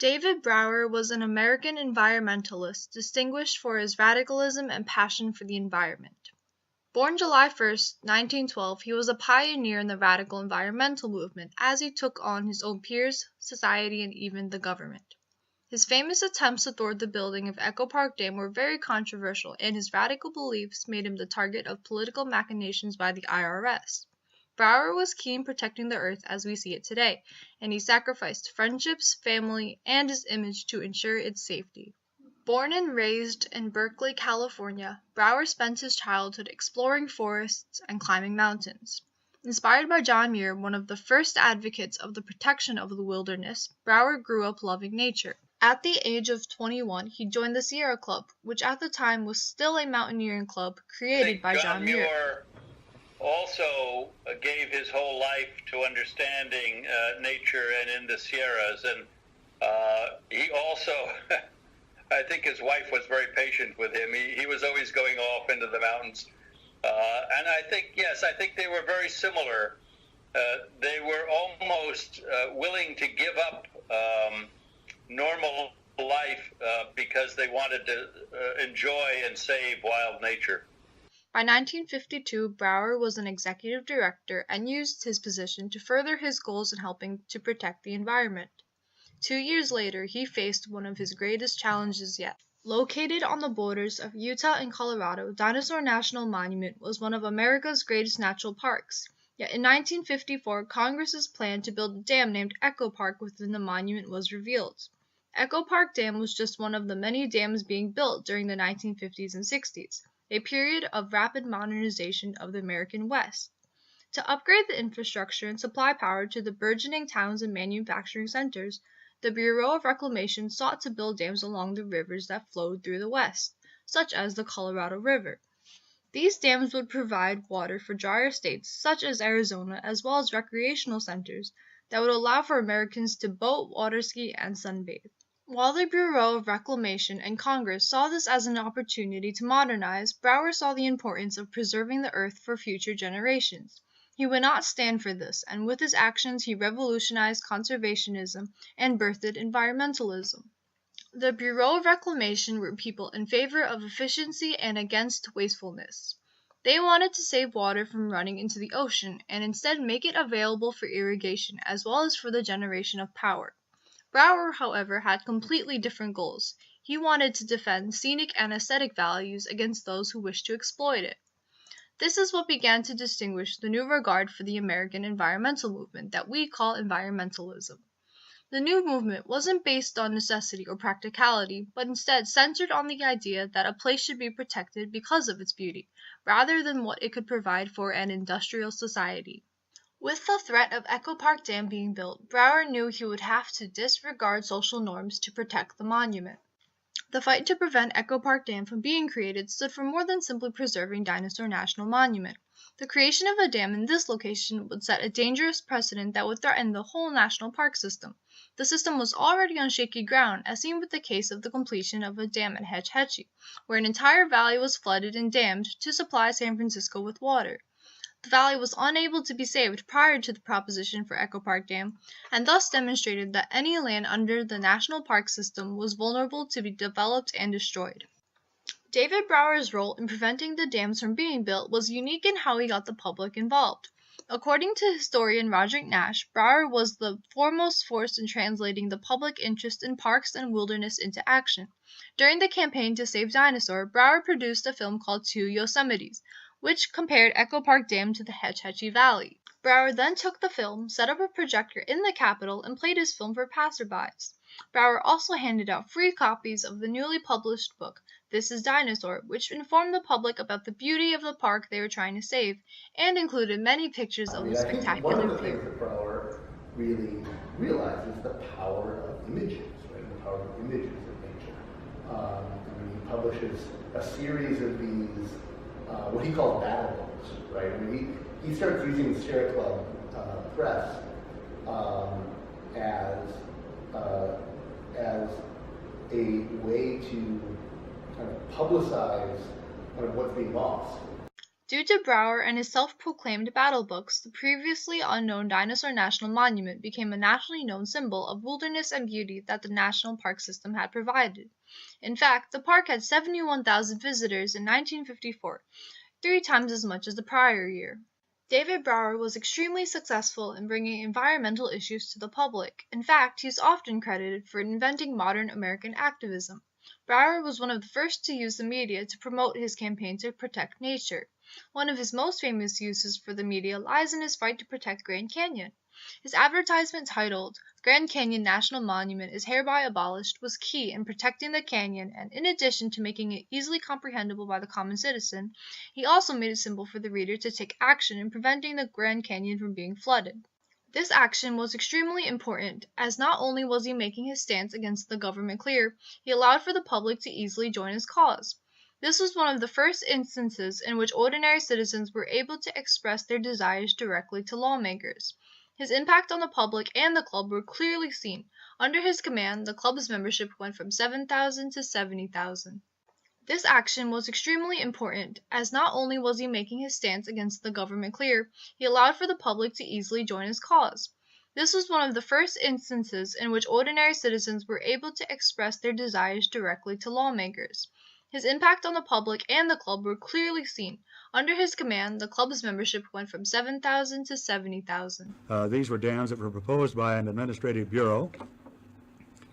David Brower was an American environmentalist distinguished for his radicalism and passion for the environment. Born July 1, 1912, he was a pioneer in the radical environmental movement as he took on his own peers, society, and even the government. His famous attempts to thwart the building of Echo Park Dam were very controversial, and his radical beliefs made him the target of political machinations by the IRS. Brower was keen protecting the earth as we see it today, and he sacrificed friendships, family, and his image to ensure its safety. Born and raised in Berkeley, California, Brower spent his childhood exploring forests and climbing mountains. Inspired by John Muir, one of the first advocates of the protection of the wilderness, Brower grew up loving nature. At the age of 21, he joined the Sierra Club, which at the time was still a mountaineering club created by John Muir. Also gave his whole life to understanding nature and in the Sierras, and he also, I think his wife was very patient with him. He was always going off into the mountains, and I think they were very similar. They were almost willing to give up normal life because they wanted to enjoy and save wild nature. By 1952, Brower was an executive director and used his position to further his goals in helping to protect the environment. 2 years later, he faced one of his greatest challenges yet. Located on the borders of Utah and Colorado, Dinosaur National Monument was one of America's greatest natural parks. Yet in 1954, Congress's plan to build a dam named Echo Park within the monument was revealed. Echo Park Dam was just one of the many dams being built during the 1950s and 60s. A period of rapid modernization of the American West. To upgrade the infrastructure and supply power to the burgeoning towns and manufacturing centers, the Bureau of Reclamation sought to build dams along the rivers that flowed through the West, such as the Colorado River. These dams would provide water for drier states such as Arizona, as well as recreational centers that would allow for Americans to boat, water ski, and sunbathe. While the Bureau of Reclamation and Congress saw this as an opportunity to modernize, Brower saw the importance of preserving the earth for future generations. He would not stand for this, and with his actions he revolutionized conservationism and birthed environmentalism. The Bureau of Reclamation were people in favor of efficiency and against wastefulness. They wanted to save water from running into the ocean and instead make it available for irrigation as well as for the generation of power. Brower, however, had completely different goals. He wanted to defend scenic and aesthetic values against those who wished to exploit it. This is what began to distinguish the new regard for the American environmental movement that we call environmentalism. The new movement wasn't based on necessity or practicality, but instead centered on the idea that a place should be protected because of its beauty, rather than what it could provide for an industrial society. With the threat of Echo Park Dam being built, Brower knew he would have to disregard social norms to protect the monument. The fight to prevent Echo Park Dam from being created stood for more than simply preserving Dinosaur National Monument. The creation of a dam in this location would set a dangerous precedent that would threaten the whole national park system. The system was already on shaky ground, as seen with the case of the completion of a dam at Hetch Hetchy, where an entire valley was flooded and dammed to supply San Francisco with water. The valley was unable to be saved prior to the proposition for Echo Park Dam, and thus demonstrated that any land under the national park system was vulnerable to be developed and destroyed. David Brower's role in preventing the dams from being built was unique in how he got the public involved. According to historian Roderick Nash, Brower was the foremost force in translating the public interest in parks and wilderness into action. During the campaign to save Dinosaur, Brower produced a film called Two Yosemites, which compared Echo Park Dam to the Hetch Hetchy Valley. Brower then took the film, set up a projector in the Capitol, and played his film for passerbys. Brower also handed out free copies of the newly published book, This is Dinosaur, which informed the public about the beauty of the park they were trying to save, and included many pictures of the spectacular view. One of the things that Brower really realized is the power of images, right? The power of images of nature. He publishes a series of these what he calls battle books, right? He starts using the Sierra Club press as a way to kind of publicize kind of what's being lost. Due to Brower and his self-proclaimed battle books, the previously unknown Dinosaur National Monument became a nationally known symbol of wilderness and beauty that the national park system had provided. In fact, the park had 71,000 visitors in 1954, 3 times as much as the prior year. David Brower was extremely successful in bringing environmental issues to the public. In fact, he is often credited for inventing modern American activism. Brower was one of the first to use the media to promote his campaign to protect nature. One of his most famous uses for the media lies in his fight to protect Grand Canyon. His advertisement titled, "Grand Canyon National Monument is hereby abolished," was key in protecting the canyon, and in addition to making it easily comprehensible by the common citizen, he also made it simple for the reader to take action in preventing the Grand Canyon from being flooded. This action was extremely important, as not only was he making his stance against the government clear, he allowed for the public to easily join his cause. This was one of the first instances in which ordinary citizens were able to express their desires directly to lawmakers. His impact on the public and the club were clearly seen. Under his command, the club's membership went from 7,000 to 70,000. This action was extremely important, as not only was he making his stance against the government clear, he allowed for the public to easily join his cause. This was one of the first instances in which ordinary citizens were able to express their desires directly to lawmakers. His impact on the public and the club were clearly seen. Under his command, the club's membership went from 7,000 to 70,000. These were dams that were proposed by an administrative bureau,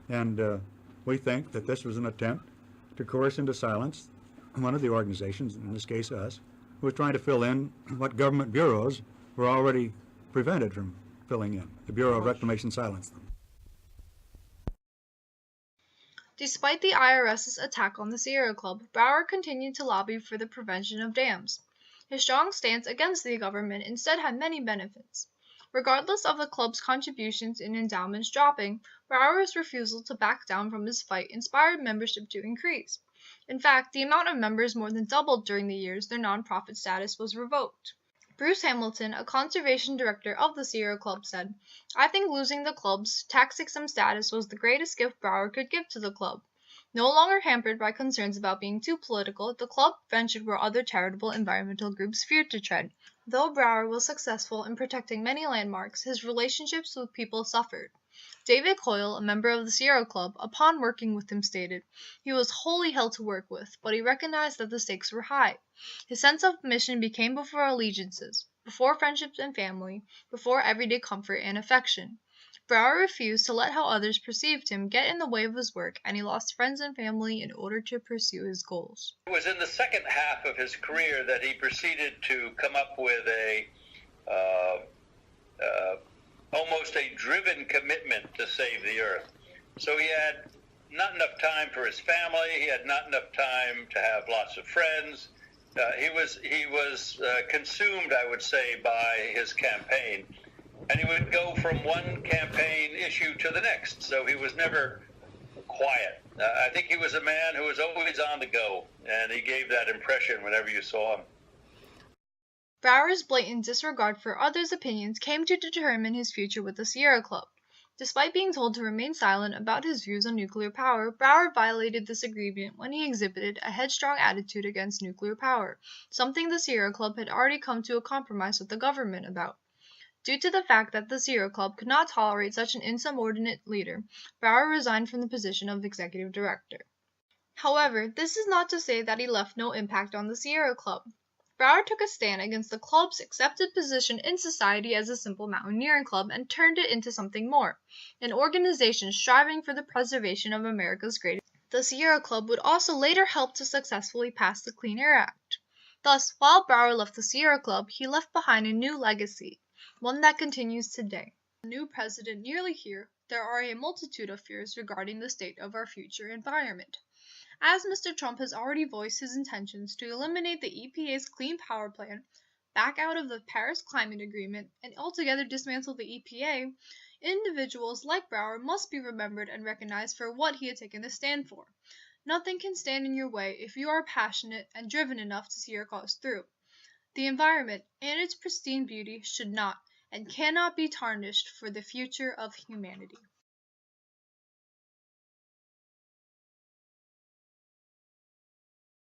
and we think that this was an attempt to coerce into silence one of the organizations, in this case us, who was trying to fill in what government bureaus were already prevented from filling in. The Bureau of Reclamation silenced them. Despite the IRS's attack on the Sierra Club, Brower continued to lobby for the prevention of dams. His strong stance against the government instead had many benefits. Regardless of the club's contributions and endowments dropping, Brower's refusal to back down from his fight inspired membership to increase. In fact, the amount of members more than doubled during the years their nonprofit status was revoked. Bruce Hamilton, a conservation director of the Sierra Club, said, "I think losing the club's tax-exempt status was the greatest gift Brower could give to the club. No longer hampered by concerns about being too political, the club ventured where other charitable environmental groups feared to tread. Though Brower was successful in protecting many landmarks, his relationships with people suffered. David Coyle, a member of the Sierra Club, upon working with him stated, he was wholly hell to work with, but he recognized that the stakes were high. His sense of mission became before allegiances, before friendships and family, before everyday comfort and affection. Brower refused to let how others perceived him get in the way of his work, and he lost friends and family in order to pursue his goals." It was in the second half of his career that he proceeded to come up with almost a driven commitment to save the earth. So he had not enough time for his family. He had not enough time to have lots of friends. He was consumed, I would say, by his campaign. And he would go from one campaign issue to the next, so he was never quiet. I think he was a man who was always on the go, and he gave that impression whenever you saw him. Brower's blatant disregard for others' opinions came to determine his future with the Sierra Club. Despite being told to remain silent about his views on nuclear power, Brower violated this agreement when he exhibited a headstrong attitude against nuclear power, something the Sierra Club had already come to a compromise with the government about. Due to the fact that the Sierra Club could not tolerate such an insubordinate leader, Brower resigned from the position of executive director. However, this is not to say that he left no impact on the Sierra Club. Brower took a stand against the club's accepted position in society as a simple mountaineering club and turned it into something more, an organization striving for the preservation of America's greatest. The Sierra Club would also later help to successfully pass the Clean Air Act. Thus, while Brower left the Sierra Club, he left behind a new legacy, one that continues today. With the new president nearly here, there are a multitude of fears regarding the state of our future environment. As Mr. Trump has already voiced his intentions to eliminate the EPA's Clean Power Plan, back out of the Paris Climate Agreement, and altogether dismantle the EPA, individuals like Brower must be remembered and recognized for what he had taken a stand for. Nothing can stand in your way if you are passionate and driven enough to see your cause through. The environment and its pristine beauty should not and cannot be tarnished for the future of humanity.